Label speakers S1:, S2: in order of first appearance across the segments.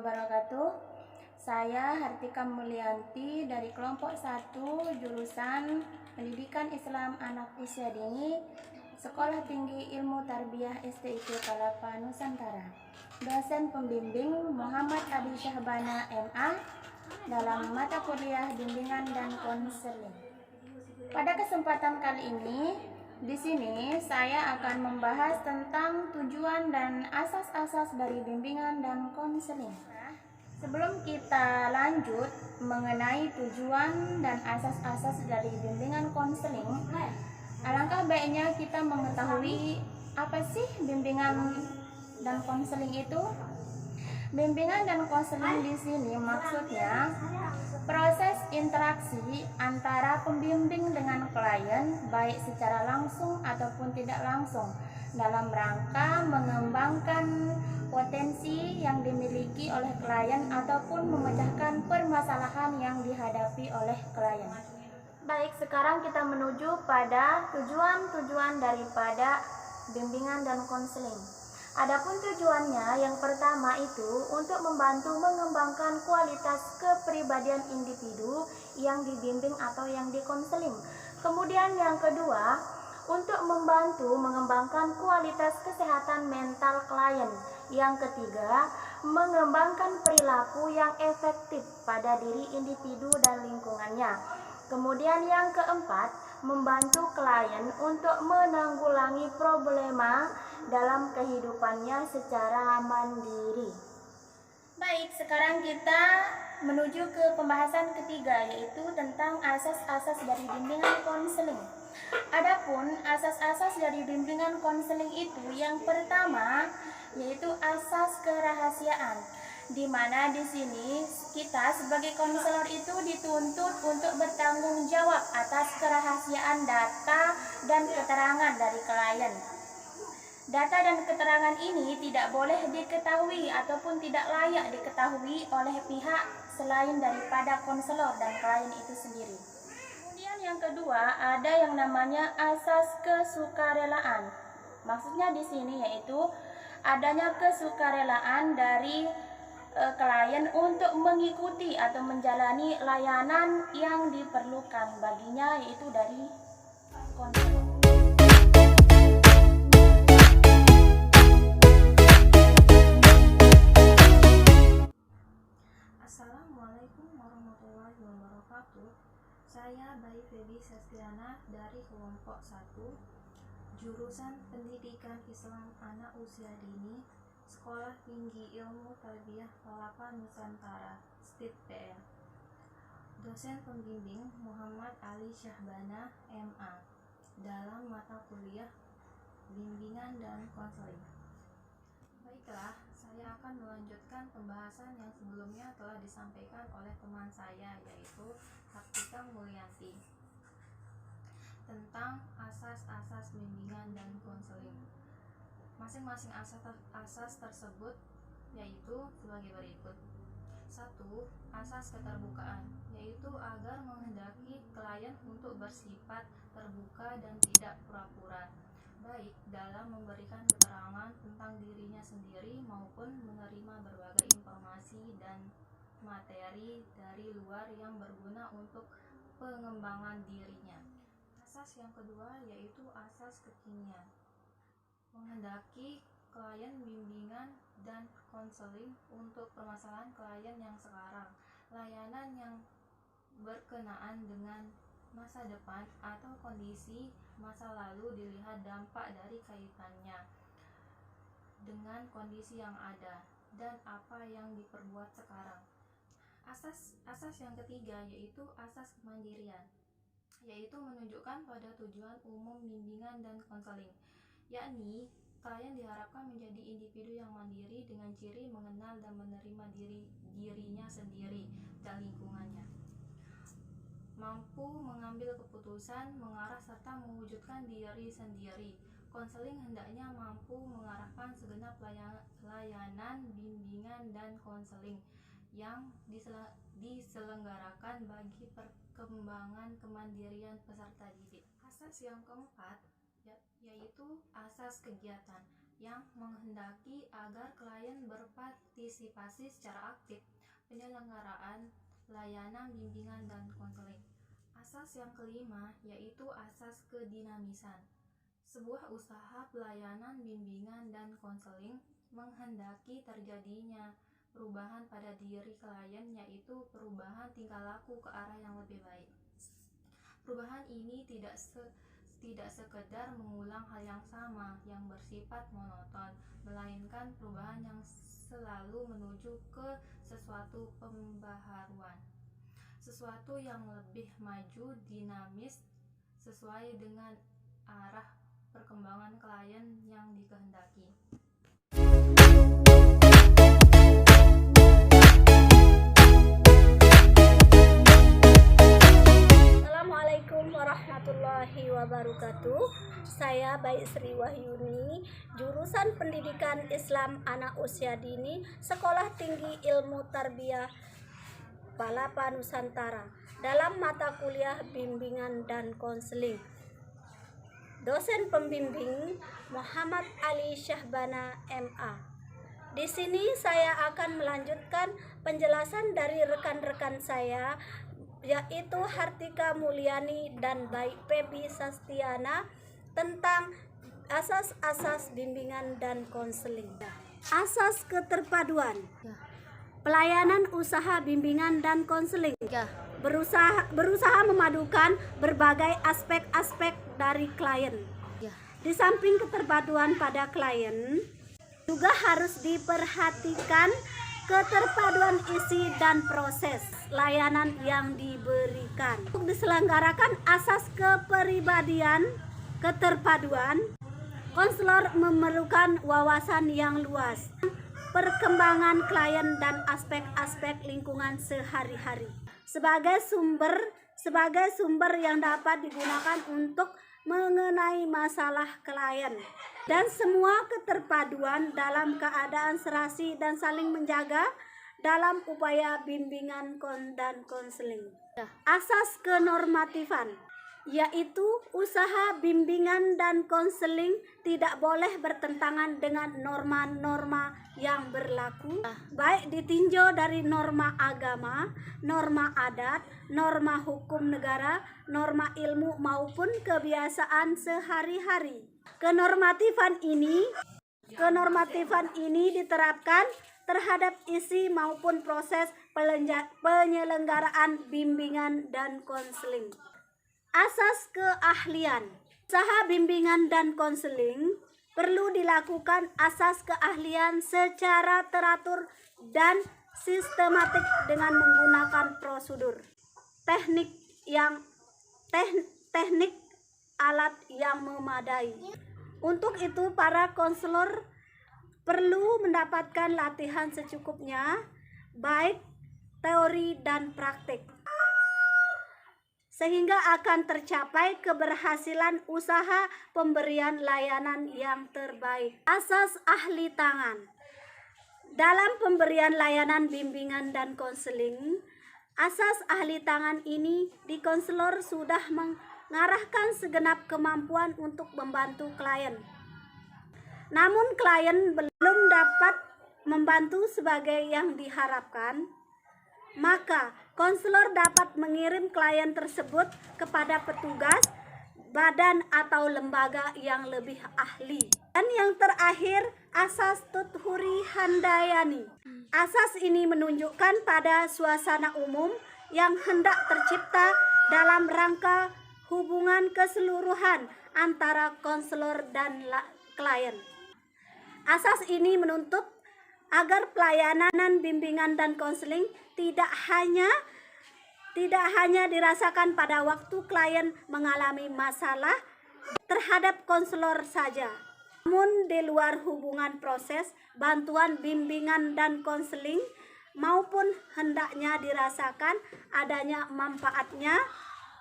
S1: wabarakatuh. Saya Hartika Mulyanti dari kelompok 1 jurusan Pendidikan Islam Anak Usia Dini, Sekolah Tinggi Ilmu Tarbiyah STIP Palapa Nusantara. Dosen pembimbing Muhammad Ali Syahbana MA dalam mata kuliah bimbingan dan konseling. Pada kesempatan kali ini, di sini saya akan membahas tentang tujuan dan asas-asas dari bimbingan dan konseling. Sebelum kita lanjut mengenai tujuan dan asas-asas dari bimbingan konseling, alangkah baiknya kita mengetahui apa sih bimbingan dan konseling itu. Bimbingan dan konseling di sini maksudnya proses interaksi antara pembimbing dengan klien, baik secara langsung ataupun tidak langsung, dalam rangka mengembangkan potensi yang dimiliki oleh klien ataupun memecahkan permasalahan yang dihadapi oleh klien. Baik, sekarang kita menuju pada tujuan-tujuan daripada bimbingan dan konseling. Adapun tujuannya, yang pertama itu untuk membantu mengembangkan kualitas kepribadian individu yang dibimbing atau yang dikonseling. Kemudian yang kedua, untuk membantu mengembangkan kualitas kesehatan mental klien. Yang ketiga, mengembangkan perilaku yang efektif pada diri individu dan lingkungannya. Kemudian yang keempat, membantu klien untuk menanggulangi problema dalam kehidupannya secara mandiri. Baik, sekarang kita menuju ke pembahasan ketiga, yaitu tentang asas-asas dari bimbingan konseling. Adapun asas-asas dari bimbingan konseling itu, yang pertama yaitu asas kerahasiaan, di mana di sini kita sebagai konselor itu dituntut untuk bertanggung jawab atas kerahasiaan data dan keterangan dari klien. Data dan keterangan ini tidak boleh diketahui ataupun tidak layak diketahui oleh pihak selain daripada konselor dan klien itu sendiri. Kemudian yang kedua, ada yang namanya asas kesukarelaan. Maksudnya di sini yaitu adanya kesukarelaan dari klien untuk mengikuti atau menjalani layanan yang diperlukan baginya, yaitu dari konselor. Assalamualaikum warahmatullahi wabarakatuh. Saya Bayi Febi Sastiana dari kelompok 1 jurusan Pendidikan Islam Anak Usia Dini, Sekolah Tinggi Ilmu Tarbiyah Palapa Nusantara STIP PL. Dosen pembimbing Muhammad Ali Syahbana MA dalam mata kuliah bimbingan dan konseling. Baiklah, saya akan melanjutkan pembahasan yang sebelumnya telah disampaikan oleh teman saya, yaitu Hartika Mulyanti, tentang asas-asas bimbingan dan konseling. Masing-masing asas tersebut yaitu sebagai berikut. 1. Asas keterbukaan, yaitu agar menghendaki klien untuk bersifat terbuka dan tidak pura-pura, baik dalam memberikan keterangan tentang dirinya sendiri maupun menerima berbagai informasi dan materi dari luar yang berguna untuk pengembangan dirinya. Asas yang kedua yaitu asas kekinian, menghendaki klien bimbingan dan konseling untuk permasalahan klien yang sekarang, layanan yang berkenaan dengan masa depan atau kondisi masa lalu, dilihat dampak dari kaitannya dengan kondisi yang ada dan apa yang diperbuat sekarang. Asas yang ketiga yaitu asas kemandirian, yaitu menunjukkan pada tujuan umum bimbingan dan konseling, yakni klien diharapkan menjadi individu yang mandiri dengan ciri mengenal dan menerima dirinya sendiri dan lingkungannya, mampu mengambil keputusan, mengarah serta mewujudkan diri sendiri. Konseling hendaknya mampu mengarahkan segenap layanan bimbingan dan konseling yang diselenggarakan bagi perkembangan kemandirian peserta didik. Asas yang keempat yaitu asas kegiatan,
S2: yang menghendaki agar klien berpartisipasi secara aktif penyelenggaraan layanan bimbingan dan konseling. Asas yang kelima yaitu asas kedinamisan. Sebuah usaha pelayanan bimbingan dan konseling menghendaki terjadinya perubahan pada diri klien, yaitu perubahan tingkah laku ke arah yang lebih baik. Perubahan ini tidak sekedar mengulang hal yang sama yang bersifat monoton, melainkan perubahan yang selalu menuju ke sesuatu pembaharuan, sesuatu yang lebih maju, dinamis, sesuai dengan arah perkembangan klien yang dikehendaki.
S3: Assalamualaikum warahmatullahi wabarakatuh. Saya Baik Sri Wahyuni, jurusan Pendidikan Islam Anak Usia Dini, Sekolah Tinggi Ilmu Tarbiyah Palapa Nusantara, dalam mata kuliah bimbingan dan konseling. Dosen pembimbing Muhammad Ali Syahbana MA. Di sini saya akan melanjutkan penjelasan dari rekan-rekan saya, yaitu Hartika Mulyani dan Baik Febi Sastiana, tentang asas-asas bimbingan dan konseling. Asas keterpaduan. Pelayanan usaha bimbingan dan konseling berusaha memadukan berbagai aspek-aspek dari klien. Di samping keterpaduan pada klien, juga harus diperhatikan keterpaduan isi dan proses layanan yang diberikan. Untuk diselenggarakan asas kepribadian keterpaduan, konselor memerlukan wawasan yang luas, perkembangan klien dan aspek-aspek lingkungan sehari-hari sebagai sumber yang dapat digunakan untuk mengenai masalah klien, dan semua keterpaduan dalam keadaan serasi dan saling menjaga dalam upaya bimbingan dan konseling. Asas kenormatifan, yaitu usaha bimbingan dan konseling tidak boleh bertentangan dengan norma-norma yang berlaku, baik ditinjau dari norma agama, norma adat, norma hukum negara, norma ilmu maupun kebiasaan sehari-hari. Kenormatifan ini diterapkan terhadap isi maupun proses penyelenggaraan bimbingan dan konseling. Asas keahlian. Usaha bimbingan dan konseling perlu dilakukan asas keahlian secara teratur dan sistematik dengan menggunakan prosedur, teknik alat yang memadai. Untuk itu para konselor perlu mendapatkan latihan secukupnya, baik teori dan praktik, sehingga akan tercapai keberhasilan usaha pemberian layanan yang terbaik. Asas ahli tangan. Dalam pemberian layanan bimbingan dan konseling, asas ahli tangan ini di konselor sudah mengarahkan segenap kemampuan untuk membantu klien. Namun klien belum dapat membantu sebagai yang diharapkan, maka konselor dapat mengirim klien tersebut kepada petugas, badan atau lembaga yang lebih ahli. Dan yang terakhir, asas Tuthuri Handayani. Asas ini menunjukkan pada suasana umum yang hendak tercipta dalam rangka hubungan keseluruhan antara konselor dan klien. Asas ini menuntut agar pelayanan bimbingan dan konseling tidak hanya dirasakan pada waktu klien mengalami masalah terhadap konselor saja, namun di luar hubungan proses bantuan bimbingan dan konseling maupun hendaknya dirasakan adanya manfaatnya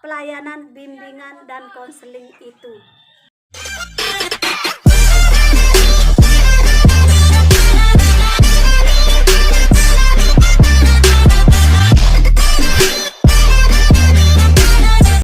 S3: pelayanan bimbingan dan konseling itu.